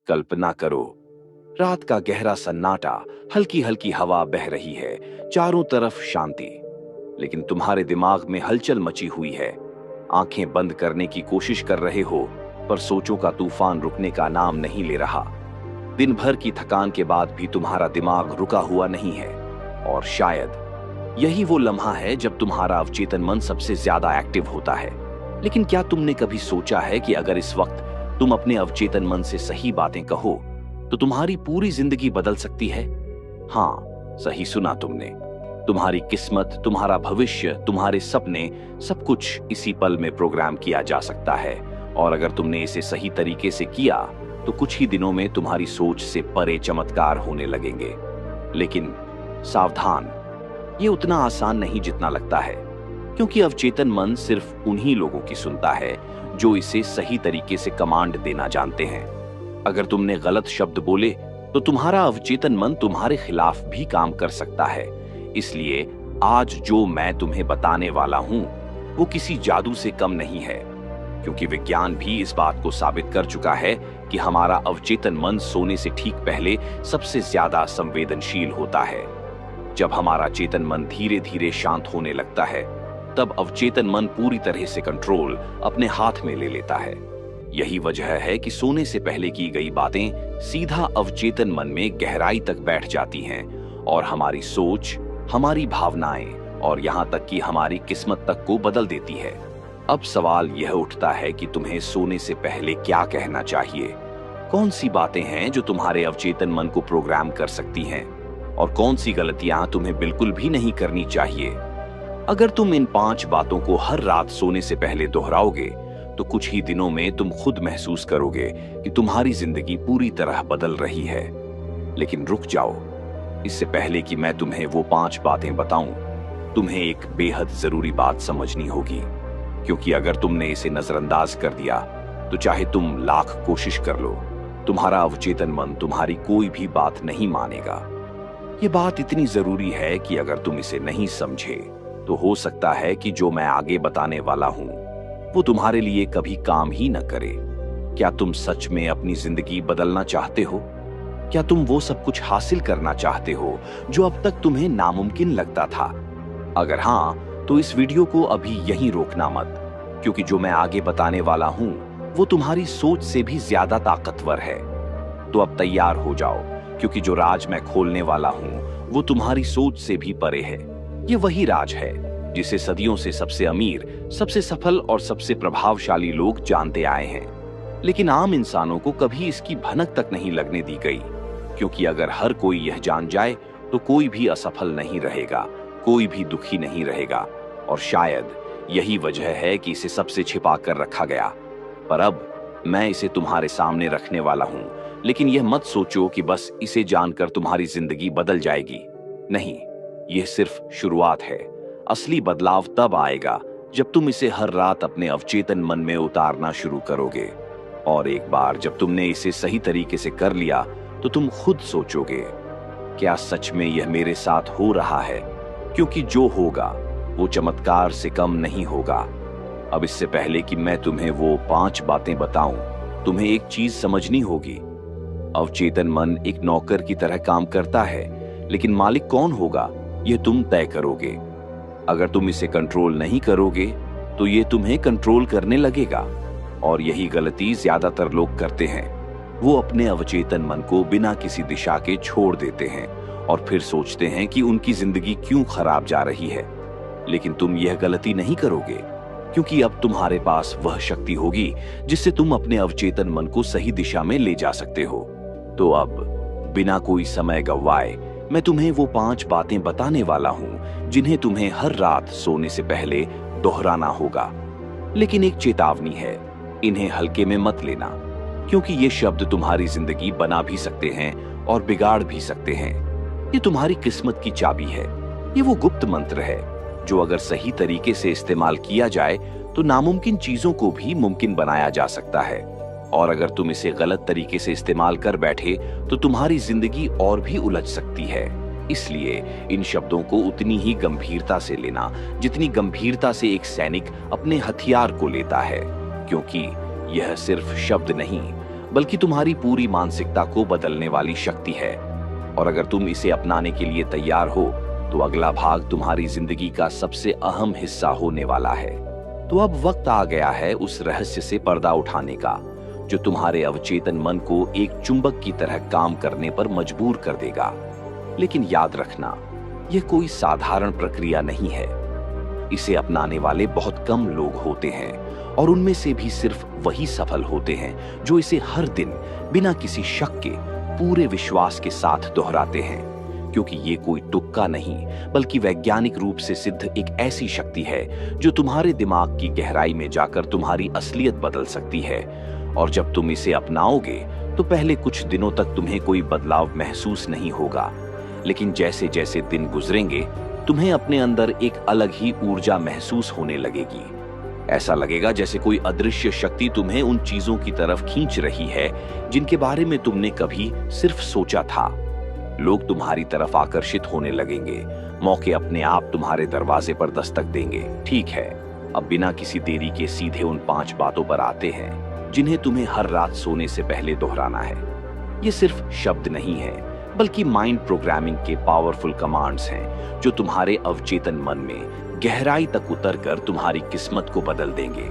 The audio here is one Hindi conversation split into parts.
कल्पना करो, रात का गहरा सन्नाटा, हल्की हल्की हवा बह रही है, चारों तरफ शांति। लेकिन तुम्हारे दिमाग में हलचल मची हुई है। आंखें बंद करने की कोशिश कर रहे हो, पर सोचों का तूफान रुकने का नाम नहीं ले रहा। दिन भर की थकान के बाद भी तुम्हारा दिमाग रुका हुआ नहीं है। और शायद यही वो लम्हा है जब तुम्हारा अवचेतन मन सबसे ज्यादा एक्टिव होता है। लेकिन क्या तुमने कभी सोचा है कि अगर इस वक्त तुम अपने अवचेतन मन से सही बातें कहो तो तुम्हारी पूरी जिंदगी बदल सकती है? हाँ, सही सुना तुमने। तुम्हारी किस्मत, तुम्हारा भविष्य, तुम्हारे सपने, सब कुछ इसी पल में प्रोग्राम किया जा सकता है। और अगर तुमने इसे सही तरीके से किया तो कुछ ही दिनों में तुम्हारी सोच से परे चमत्कार होने लगेंगे। लेकिन सावधान, ये उतना आसान नहीं जितना लगता है, क्योंकि अवचेतन मन सिर्फ उन्हीं लोगों की सुनता है जो इसे सही तरीके से कमांड देना जानते हैं। अगर तुमने गलत शब्द बोले तो तुम्हारा अवचेतन मन तुम्हारे खिलाफ भी काम कर सकता है। इसलिए आज जो मैं तुम्हें बताने वाला हूं वो किसी जादू से कम नहीं है, क्योंकि विज्ञान भी इस बात को साबित कर चुका है कि हमारा अवचेतन मन सोने से ठीक पहले सबसे ज्यादा संवेदनशील होता है। जब हमारा चेतन मन धीरे धीरे शांत होने लगता है, तब अवचेतन मन पूरी तरह से कंट्रोल अपने हाथ में ले लेता है। यही वजह है कि सोने से पहले की गई बातें सीधा अवचेतन मन में गहराई तक बैठ जाती हैं और हमारी सोच, हमारी भावनाएं और यहां तक कि हमारी किस्मत तक को बदल देती है। अब सवाल यह उठता है कि तुम्हें सोने से पहले क्या कहना चाहिए। कौन सी बातें हैं जो तुम्हारे अवचेतन मन को प्रोग्राम कर सकती हैं और कौन सी गलतियां तुम्हें बिल्कुल भी नहीं करनी चाहिए। अगर तुम इन 5 बातों को हर रात सोने से पहले दोहराओगे तो कुछ ही दिनों में तुम खुद महसूस करोगे कि तुम्हारी जिंदगी पूरी तरह बदल रही है। लेकिन रुक जाओ, इससे पहले कि मैं तुम्हें वो 5 बातें बताऊं, तुम्हें एक बेहद जरूरी बात समझनी होगी। क्योंकि अगर तुमने इसे नजरअंदाज कर दिया तो चाहे तुम लाख कोशिश कर लो, तुम्हारा अवचेतन मन तुम्हारी कोई भी बात नहीं मानेगा। ये बात इतनी जरूरी है कि अगर तुम इसे नहीं समझे तो हो सकता है कि जो मैं आगे बताने वाला हूं वो तुम्हारे लिए कभी काम ही न करे। क्या तुम सच में अपनी जिंदगी बदलना चाहते हो? क्या तुम वो सब कुछ हासिल करना चाहते हो जो अब तक तुम्हें नामुमकिन लगता था? अगर हाँ, तो इस वीडियो को अभी यहीं रोकना मत, क्योंकि जो मैं आगे बताने वाला हूं वो तुम्हारी सोच से भी ज्यादा ताकतवर है। तो अब तैयार हो जाओ, क्योंकि जो राज मैं खोलने वाला हूं वो तुम्हारी सोच से भी परे है। ये वही राज है जिसे सदियों से सबसे अमीर, सबसे सफल और सबसे प्रभावशाली लोग जानते आए हैं। लेकिन आम इंसानों को कभी इसकी भनक तक नहीं लगने दी गई, क्योंकि अगर हर कोई यह जान जाए तो कोई भी असफल नहीं रहेगा, कोई भी दुखी नहीं रहेगा। और शायद यही वजह है कि इसे सबसे छिपा कर रखा गया। पर अब मैं इसे तुम्हारे सामने रखने वाला हूं। लेकिन यह मत सोचो कि बस इसे जानकर तुम्हारी जिंदगी बदल जाएगी। नहीं, यह सिर्फ शुरुआत है। असली बदलाव तब आएगा जब तुम इसे हर रात अपने अवचेतन मन में उतारना शुरू करोगे। और एक बार जब तुमने इसे सही तरीके से कर लिया तो तुम खुद सोचोगे, क्या सच में यह मेरे साथ हो रहा है? क्योंकि जो होगा वो चमत्कार से कम नहीं होगा। अब इससे पहले कि मैं तुम्हें वो 5 बातें बताऊं, तुम्हें एक चीज समझनी होगी। अवचेतन मन एक नौकर की तरह काम करता है, लेकिन मालिक कौन होगा यह तुम तय करोगे। अगर तुम इसे कंट्रोल नहीं करोगे तो ये तुम्हें कंट्रोल करने लगेगा। और यही गलती ज्यादातर लोग करते हैं। वो अपने अवचेतन मन को बिना किसी दिशा के छोड़ देते हैं और फिर सोचते हैं कि उनकी जिंदगी क्यों खराब जा रही है। लेकिन तुम यह गलती नहीं करोगे, क्योंकि अब तुम्हारे पास वह शक्ति होगी जिससे तुम अपने अवचेतन मन को सही दिशा में ले जा सकते हो। तो अब बिना कोई समय गंवाए मैं तुम्हें वो 5 बातें बताने वाला हूं जिन्हें तुम्हें हर रात सोने से पहले दोहराना होगा। लेकिन एक चेतावनी है, इन्हें हल्के में मत लेना, क्योंकि ये शब्द तुम्हारी जिंदगी बना भी सकते हैं और बिगाड़ भी सकते हैं। ये तुम्हारी किस्मत की चाबी है। ये वो गुप्त मंत्र है जो अगर सही तरीके से इस्तेमाल किया जाए तो नामुमकिन चीजों को भी मुमकिन बनाया जा सकता है। और अगर तुम इसे गलत तरीके से इस्तेमाल कर बैठे तो तुम्हारी जिंदगी और भी उलझ सकती है। इसलिए इन शब्दों को उतनी ही गंभीरता से लेना जितनी गंभीरता से एक सैनिक अपने हथियार को लेता है, क्योंकि यह सिर्फ शब्द नहीं, बल्कि तुम्हारी पूरी मानसिकता को बदलने वाली शक्ति है। और अगर तुम इसे अपनाने के लिए तैयार हो तो अगला भाग तुम्हारी जिंदगी का सबसे अहम हिस्सा होने वाला है। तो अब वक्त आ गया है उस रहस्य से पर्दा उठाने का जो तुम्हारे अवचेतन मन को एक चुंबक की तरह काम करने पर मजबूर कर देगा। लेकिन याद रखना, यह कोई साधारण प्रक्रिया नहीं है। इसे अपनाने वाले बहुत कम लोग होते हैं और उनमें से भी सिर्फ वही सफल होते हैं जो इसे हर दिन बिना किसी शक के पूरे विश्वास के साथ दोहराते हैं। क्योंकि ये कोई तुक्का नहीं बल्कि वैज्ञानिक रूप से सिद्ध एक ऐसी शक्ति है जो तुम्हारे दिमाग की गहराई में जाकर तुम्हारी असलियत बदल सकती है। और जब तुम इसे अपनाओगे तो पहले कुछ दिनों तक तुम्हें कोई बदलाव महसूस नहीं होगा, लेकिन जैसे जैसे दिन गुजरेंगे तुम्हें अपने अंदर एक अलग ही ऊर्जा महसूस होने लगेगी। ऐसा लगेगा जैसे कोई अदृश्य शक्ति तुम्हें उन चीजों की तरफ खींच रही है जिनके बारे में तुमने कभी सिर्फ सोचा था। लोग तुम्हारी तरफ आकर्षित होने लगेंगे, मौके अपने आप तुम्हारे दरवाजे पर दस्तक देंगे। ठीक है, अब बिना किसी देरी के सीधे उन 5 बातों पर आते हैं जिन्हें तुम्हें हर रात सोने से पहले दोहराना है। ये सिर्फ शब्द नहीं है बल्कि माइंड प्रोग्रामिंग के पावरफुल कमांड्स हैं जो तुम्हारे अवचेतन मन में गहराई तक उतरकर तुम्हारी किस्मत को बदल देंगे।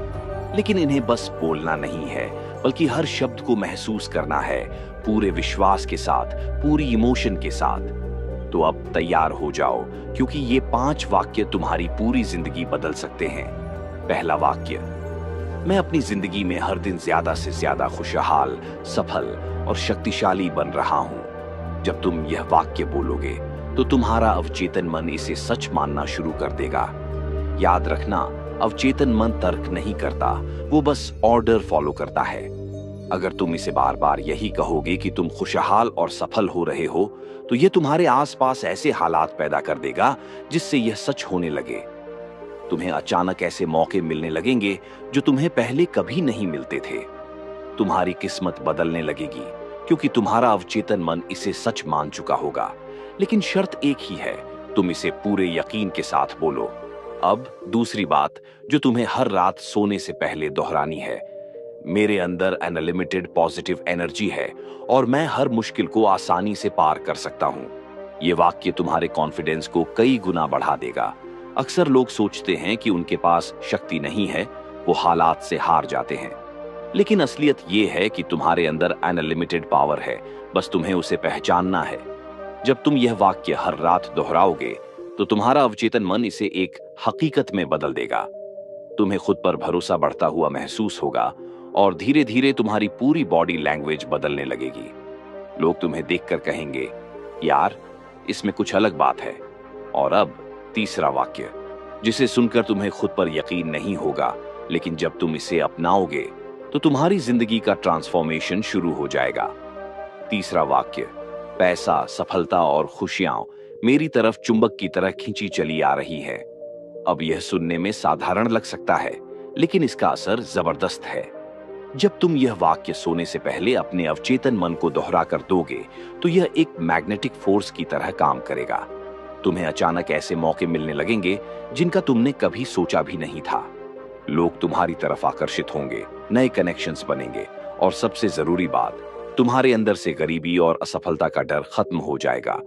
लेकिन इन्हें बस बोलना नहीं है बल्कि हर शब्द को महसूस करना है, पूरे विश्वास के साथ, पूरी इमोशन के साथ। तो अब तैयार हो जाओ क्योंकि ये 5 वाक्य तुम्हारी पूरी जिंदगी बदल सकते हैं। पहला वाक्य, मैं अपनी जिंदगी में हर दिन ज्यादा से ज्यादा खुशहाल, सफल और शक्तिशाली बन रहा हूं। जब तुम यह वाक्य बोलोगे तो तुम्हारा अवचेतन मन इसे सच मानना शुरू कर देगा। याद रखना, अवचेतन मन तर्क नहीं करता, वो बस ऑर्डर फॉलो करता है। अगर तुम इसे बार बार यही कहोगे कि तुम खुशहाल और सफल हो रहे हो तो यह तुम्हारे आसपास ऐसे हालात पैदा कर देगा जिससे यह सच होने लगे। तुम्हें अचानक ऐसे मौके मिलने लगेंगे जो तुम्हें पहले कभी नहीं मिलते थे। तुम्हारी किस्मत बदलने लगेगी क्योंकि तुम्हारा अवचेतन मन इसे सच मान चुका होगा। लेकिन शर्त एक ही है, तुम इसे पूरे यकीन के साथ बोलो। अब दूसरी बात जो तुम्हें हर रात सोने से पहले दोहरानी है, मेरे अंदर अनलिमिटेड पॉजिटिव एनर्जी है और मैं हर मुश्किल को आसानी से पार कर सकता हूं। यह वाक्य तुम्हारे कॉन्फिडेंस को कई गुना बढ़ा देगा। अक्सर लोग सोचते हैं कि उनके पास शक्ति नहीं है, वो हालात से हार जाते हैं। लेकिन असलियत यह है कि तुम्हारे अंदर अनलिमिटेड पावर है, बस तुम्हें उसे पहचानना है। जब तुम यह वाक्य हर रात दोहराओगे तो तुम्हारा अवचेतन मन इसे एक हकीकत में बदल देगा। तुम्हें खुद पर भरोसा बढ़ता हुआ महसूस होगा और धीरे धीरे तुम्हारी पूरी बॉडी लैंग्वेज बदलने लगेगी। लोग तुम्हें देखकर कहेंगे, यार इसमें कुछ अलग बात है। और अब तीसरा वाक्य, जिसे सुनकर तुम्हें खुद पर यकीन नहीं होगा, लेकिन जब तुम इसे अपनाओगे तो तुम्हारी जिंदगी का ट्रांसफॉर्मेशन शुरू हो जाएगा। तीसरा वाक्य, पैसा, सफलता और खुशियां मेरी तरफ चुंबक की तरह खींची चली आ रही है। अब यह सुनने में साधारण लग सकता है, लेकिन इसका असर जबरदस्त है। जब तुम यह वाक्य सोने से पहले अपने अवचेतन मन को दोहरा कर दोगे तो यह एक मैग्नेटिक फोर्स की तरह काम करेगा। तुम्हें अचानक ऐसे मौके मिलने लगेंगे जिनका तुमने कभी सोचा भी नहीं था। लोग तुम्हारी तरफ आकर्षित होंगे, नए कनेक्शंस बनेंगे और सबसे जरूरी बात, तुम्हारे अंदर से गरीबी और असफलता का डर खत्म हो जाएगा।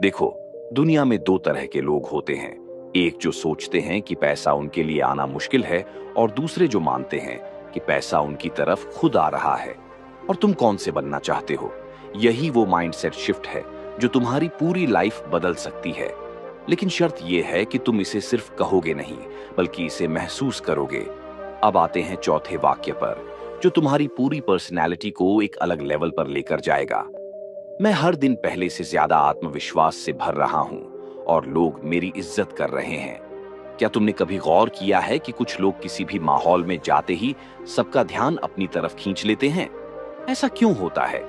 देखो, दुनिया में 2 तरह के लोग होते हैं, एक जो सोचते हैं कि पैसा उनके लिए आना मुश्किल है और दूसरे जो मानते हैं कि पैसा उनकी तरफ खुद आ रहा है। और तुम कौन से बनना चाहते हो? यही वो माइंडसेट शिफ्ट है जो तुम्हारी पूरी लाइफ बदल सकती है। लेकिन शर्त यह है कि तुम इसे सिर्फ कहोगे नहीं बल्कि इसे महसूस करोगे। अब आते हैं चौथे वाक्य पर जो तुम्हारी पूरी पर्सनैलिटी को एक अलग लेवल पर लेकर जाएगा। मैं हर दिन पहले से ज्यादा आत्मविश्वास से भर रहा हूं और लोग मेरी इज्जत कर रहे हैं। क्या तुमने कभी गौर किया है कि कुछ लोग किसी भी माहौल में जाते ही सबका ध्यान अपनी तरफ खींच लेते हैं? ऐसा क्यों होता है?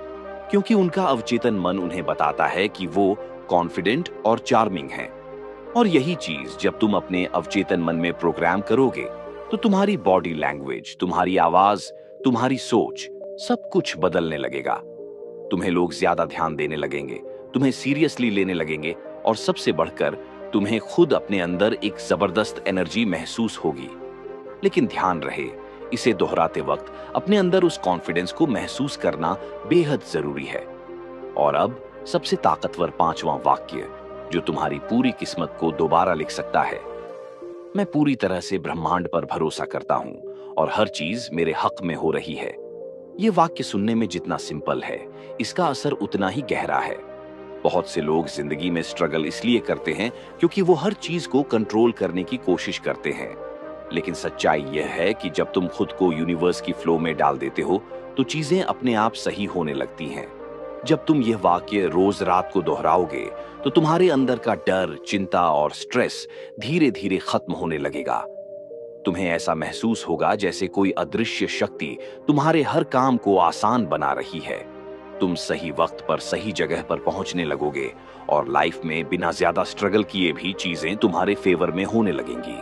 क्योंकि उनका अवचेतन मन उन्हें बताता है कि वो कॉन्फिडेंट और चार्मिंग हैं। और यही चीज जब तुम अपने अवचेतन मन में प्रोग्राम करोगे तो तुम्हारी बॉडी लैंग्वेज, तुम्हारी आवाज, तुम्हारी सोच, सब कुछ बदलने लगेगा। तुम्हें लोग ज्यादा ध्यान देने लगेंगे, तुम्हें सीरियसली लेने लगेंगे और सबसे बढ़कर तुम्हें खुद अपने अंदर एक जबरदस्त एनर्जी महसूस होगी। लेकिन ध्यान रहे, इसे दोहराते वक्त अपने अंदर उस कॉन्फिडेंस को महसूस करना बेहद जरूरी है। और अब सबसे ताकतवर पांचवां वाक्य जो तुम्हारी पूरी किस्मत को दोबारा लिख सकता है। मैं पूरी तरह से ब्रह्मांड पर भरोसा करता हूं और हर चीज मेरे हक में हो रही है। ये वाक्य सुनने में जितना सिंपल है, इसका असर उतना ही गहरा है। बहुत से लोग जिंदगी में स्ट्रगल इसलिए करते हैं क्योंकि वो हर चीज को कंट्रोल करने की कोशिश करते हैं। लेकिन सच्चाई यह है कि जब तुम खुद को यूनिवर्स की फ्लो में डाल देते हो तो चीजें अपने आप सही होने लगती हैं। जब तुम यह वाक्य रोज रात को दोहराओगे तो तुम्हारे अंदर का डर, चिंता और स्ट्रेस धीरे धीरे खत्म होने लगेगा। तुम्हें ऐसा महसूस होगा जैसे कोई अदृश्य शक्ति तुम्हारे हर काम को आसान बना रही है। तुम सही वक्त पर सही जगह पर पहुंचने लगोगे और लाइफ में बिना ज्यादा स्ट्रगल किए भी चीजें तुम्हारे फेवर में होने लगेंगी।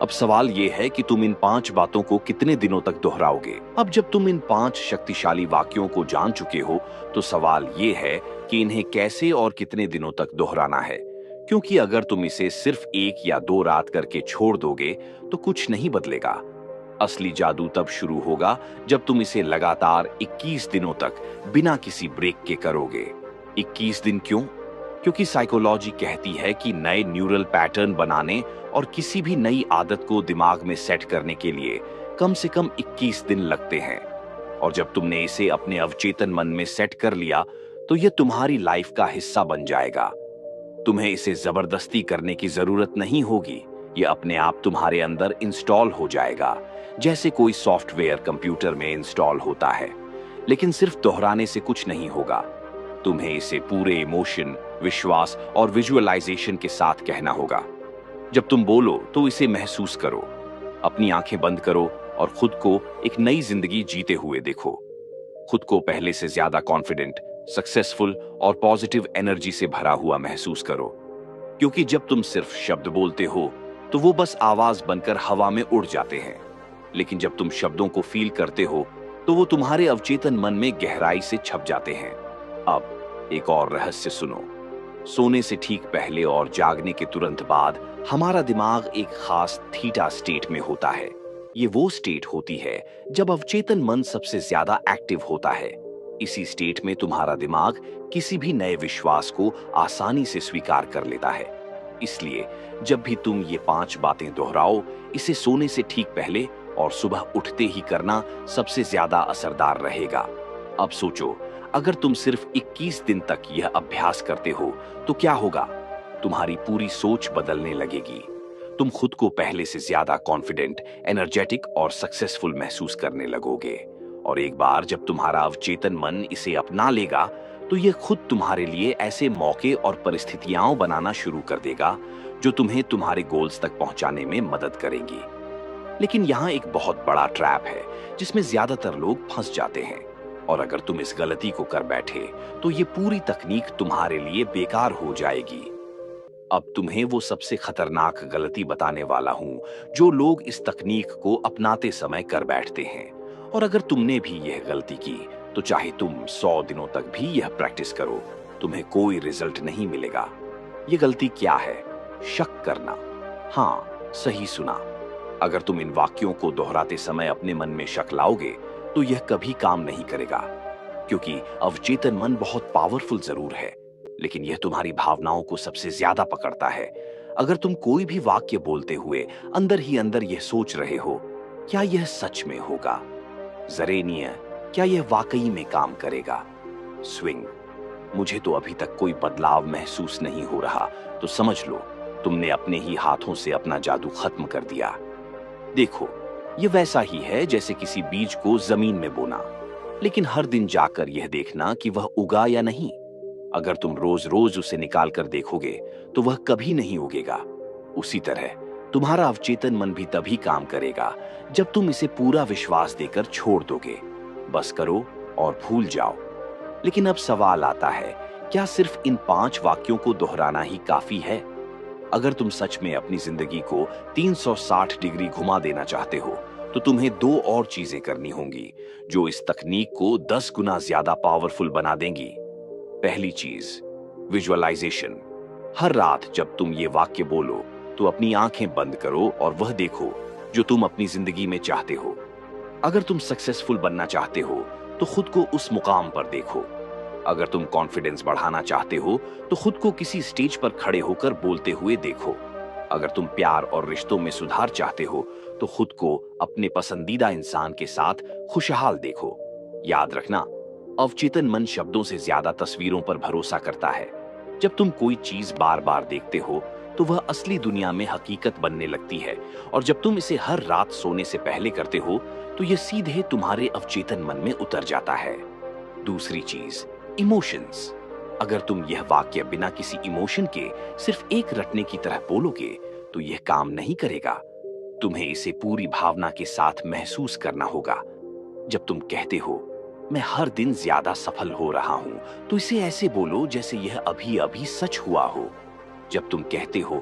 अब सवाल यह है कि तुम इन 5 बातों को कितने दिनों तक दोहराओगे। अब जब तुम इन 5 शक्तिशाली वाक्यों को जान चुके हो तो सवाल यह है कि इन्हें कैसे और कितने दिनों तक दोहराना है। क्योंकि अगर तुम इसे सिर्फ 1 या 2 रात करके छोड़ दोगे तो कुछ नहीं बदलेगा। असली जादू तब शुरू होगा जब तुम इसे लगातार 21 दिनों तक बिना किसी ब्रेक के करोगे। 21 दिन क्यों? क्योंकि साइकोलॉजी कहती है कि नए न्यूरल पैटर्न बनाने और किसी भी नई आदत को दिमाग में सेट करने के लिए कम से कम 21 दिन लगते हैं। और जब तुमने इसे अपने अवचेतन मन में सेट कर लिया तो यह तुम्हारी लाइफ का हिस्सा बन जाएगा। तुम्हें इसे जबरदस्ती करने की जरूरत नहीं होगी। यह अपने आप तुम्हारे अंदर इंस्टॉल हो जाएगा, जैसे कोई सॉफ्टवेयर कंप्यूटर में इंस्टॉल होता है। लेकिन सिर्फ दोहराने से कुछ नहीं होगा। तुम्हें इसे पूरे इमोशन, विश्वास और विजुअलाइजेशन के साथ कहना होगा। जब तुम बोलो तो इसे महसूस करो। अपनी आंखें बंद करो और खुद को एक नई जिंदगी जीते हुए देखो। खुद को पहले से ज्यादा कॉन्फिडेंट, सक्सेसफुल और पॉजिटिव एनर्जी से भरा हुआ महसूस करो। क्योंकि जब तुम सिर्फ शब्द बोलते हो तो वो बस आवाज बनकर हवा में उड़ जाते हैं। लेकिन जब तुम शब्दों को फील करते हो तो वो तुम्हारे अवचेतन मन में गहराई से छप जाते हैं। अब एक और रहस्य सुनो। सोने से ठीक पहले और जागने के तुरंत बाद हमारा दिमाग एक खास थीटा स्टेट में होता है। ये वो स्टेट होती है जब अवचेतन मन सबसे ज्यादा एक्टिव होता है। इसी स्टेट में तुम्हारा दिमाग किसी भी नए विश्वास को आसानी से स्वीकार कर लेता है। इसलिए जब भी तुम ये 5 बातें दोहराओ, इसे सोने से ठीक पहले और सुबह उठते ही करना सबसे ज्यादा असरदार रहेगा। अब सोचो, अगर तुम सिर्फ 21 दिन तक यह अभ्यास करते हो तो क्या होगा? तुम्हारी पूरी सोच बदलने लगेगी। तुम खुद को पहले से ज्यादा कॉन्फिडेंट, एनर्जेटिक और सक्सेसफुल महसूस करने लगोगे। और एक बार जब तुम्हारा अवचेतन मन इसे अपना लेगा तो यह खुद तुम्हारे लिए ऐसे मौके और परिस्थितियां बनाना शुरू कर देगा जो तुम्हें तुम्हारे गोल्स तक पहुंचाने में मदद करेंगी। लेकिन यहाँ एक बहुत बड़ा ट्रैप है जिसमें ज्यादातर लोग फंस जाते हैं। और अगर तुम इस गलती को कर बैठे तो ये पूरी तकनीक तुम्हारे लिए बेकार हो जाएगी। अब तुम्हें वो सबसे खतरनाक गलती बताने वाला हूं जो लोग इस तकनीक को अपनाते समय कर बैठते हैं। और अगर तुमने भी यह गलती की तो चाहे तुम 100 दिनों तक भी यह प्रैक्टिस करो, तुम्हें कोई रिजल्ट नहीं मिलेगा। यह गलती क्या है? शक करना। हाँ, सही सुना। अगर तुम इन वाक्यों को दोहराते समय अपने मन में शक लाओगे तो यह कभी काम नहीं करेगा। क्योंकि अवचेतन मन बहुत पावरफुल जरूर है, लेकिन यह तुम्हारी भावनाओं को सबसे ज्यादा पकड़ता है। अगर तुम कोई भी वाक्य बोलते हुए अंदर ही अंदर यह सोच रहे हो, क्या यह सच में होगा? जरेनिया, क्या यह वाकई में काम करेगा? स्विंग, मुझे तो अभी तक कोई बदलाव महसूस नहीं हो रहा, तो समझ लो तुमने अपने ही हाथों से अपना जादू खत्म कर दिया। देखो, यह वैसा ही है जैसे किसी बीज को जमीन में बोना, लेकिन हर दिन जाकर यह देखना कि वह उगा या नहीं। अगर तुम रोज रोज उसे निकाल कर देखोगे तो वह कभी नहीं उगेगा। उसी तरह तुम्हारा अवचेतन मन भी तभी काम करेगा जब तुम इसे पूरा विश्वास देकर छोड़ दोगे। बस करो और भूल जाओ। लेकिन अब सवाल आता है, क्या सिर्फ इन 5 वाक्यों को दोहराना ही काफी है? अगर तुम सच में अपनी जिंदगी को 360 डिग्री घुमा देना चाहते हो तो तुम्हें 2 और चीजें करनी होंगी जो इस तकनीक को 10 गुना ज्यादा पावरफुल बना देंगी। पहली चीज, विजुअलाइजेशन। हर रात जब तुम ये वाक्य बोलो तो अपनी आंखें बंद करो और वह देखो जो तुम अपनी जिंदगी में चाहते हो। अगर तुम सक्सेसफुल बनना चाहते हो तो खुद को उस मुकाम पर देखो। अगर तुम कॉन्फिडेंस बढ़ाना चाहते हो तो खुद को किसी स्टेज पर खड़े होकर बोलते हुए देखो। अगर तुम प्यार और रिश्तों में सुधार चाहते हो तो खुद को अपने पसंदीदा इंसान के साथ खुशहाल देखो। याद रखना, अवचेतन मन शब्दों से ज्यादा तस्वीरों पर भरोसा करता है। जब तुम कोई चीज बार बार देखते हो तो वह असली दुनिया में हकीकत बनने लगती है, और जब तुम इसे हर रात सोने से पहले करते हो तो यह सीधे तुम्हारे अवचेतन मन में उतर जाता है। दूसरी चीज, इमोशंस। अगर तुम यह वाक्य बिना किसी इमोशन के सिर्फ एक रटने की तरह बोलोगे तो यह काम नहीं करेगा। तुम्हें इसे पूरी भावना के साथ महसूस करना होगा। जब तुम कहते हो मैं हर दिन ज्यादा सफल हो रहा हूं, तो इसे ऐसे बोलो जैसे यह अभी अभी सच हुआ हो। जब तुम कहते हो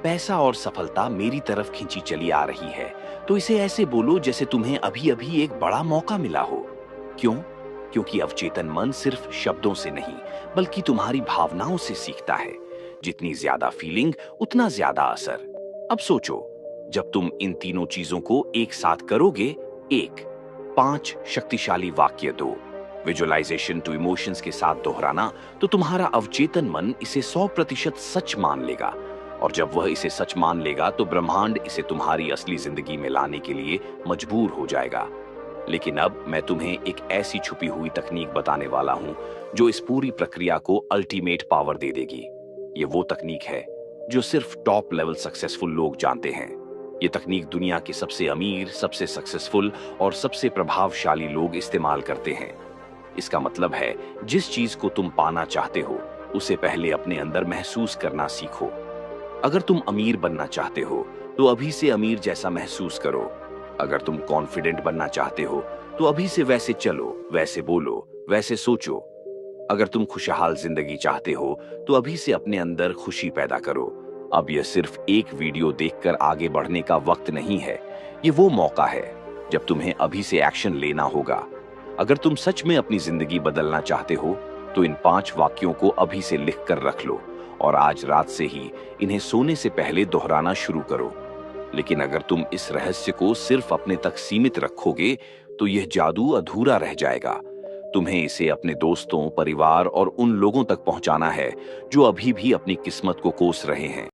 पैसा और सफलता मेरी तरफ खींची चली आ रही है, तो इसे ऐसे बोलो जैसे तुम्हें अभी अभी एक बड़ा मौका मिला हो। क्यों? क्योंकि अवचेतन मन सिर्फ शब्दों से नहीं बल्कि तुम्हारी भावनाओं से सीखता है। जितनी ज्यादा फीलिंग उतना ज्यादा असर। अब सोचो, जब तुम इन तीनों चीजों को एक साथ करोगे, एक 5 शक्तिशाली वाक्य दो, विजुअलाइजेशन टू इमोशंस के साथ दोहराना, तो तुम्हारा अवचेतन मन इसे 100% सच मान लेगा। और जब वह इसे सच मान लेगा तो ब्रह्मांड इसे तुम्हारी असली जिंदगी में लाने के लिए मजबूर हो जाएगा। लेकिन अब मैं तुम्हें एक ऐसी छुपी हुई तकनीक बताने वाला हूं जो इस पूरी प्रक्रिया को अल्टीमेट पावर दे देगी। ये वो तकनीक है जो सिर्फ टॉप लेवल सक्सेसफुल लोग जानते हैं। ये तकनीक दुनिया के सबसे अमीर, सबसे सक्सेसफुल और सबसे प्रभावशाली लोग इस्तेमाल करते हैं। इसका मतलब है, जिस चीज को तुम पाना चाहते हो उसे पहले अपने अंदर महसूस करना सीखो। अगर तुम अमीर बनना चाहते हो तो अभी से अमीर जैसा महसूस करो। अगर तुम कॉन्फिडेंट बनना चाहते हो तो अभी से वैसे चलो, वैसे बोलो, वैसे सोचो। अगर तुम खुशहाल जिंदगी चाहते हो तो अभी से अपने अंदर खुशी पैदा करो। अब यह सिर्फ एक वीडियो देखकर आगे बढ़ने का वक्त नहीं है, ये वो मौका है जब तुम्हें अभी से एक्शन लेना होगा। अगर तुम सच में अपनी जिंदगी बदलना चाहते हो तो इन 5 वाक्यों को अभी से लिख कर रख लो और आज रात से ही इन्हें सोने से पहले दोहराना शुरू करो। लेकिन अगर तुम इस रहस्य को सिर्फ अपने तक सीमित रखोगे तो यह जादू अधूरा रह जाएगा। तुम्हें इसे अपने दोस्तों, परिवार और उन लोगों तक पहुंचाना है जो अभी भी अपनी किस्मत को कोस रहे हैं।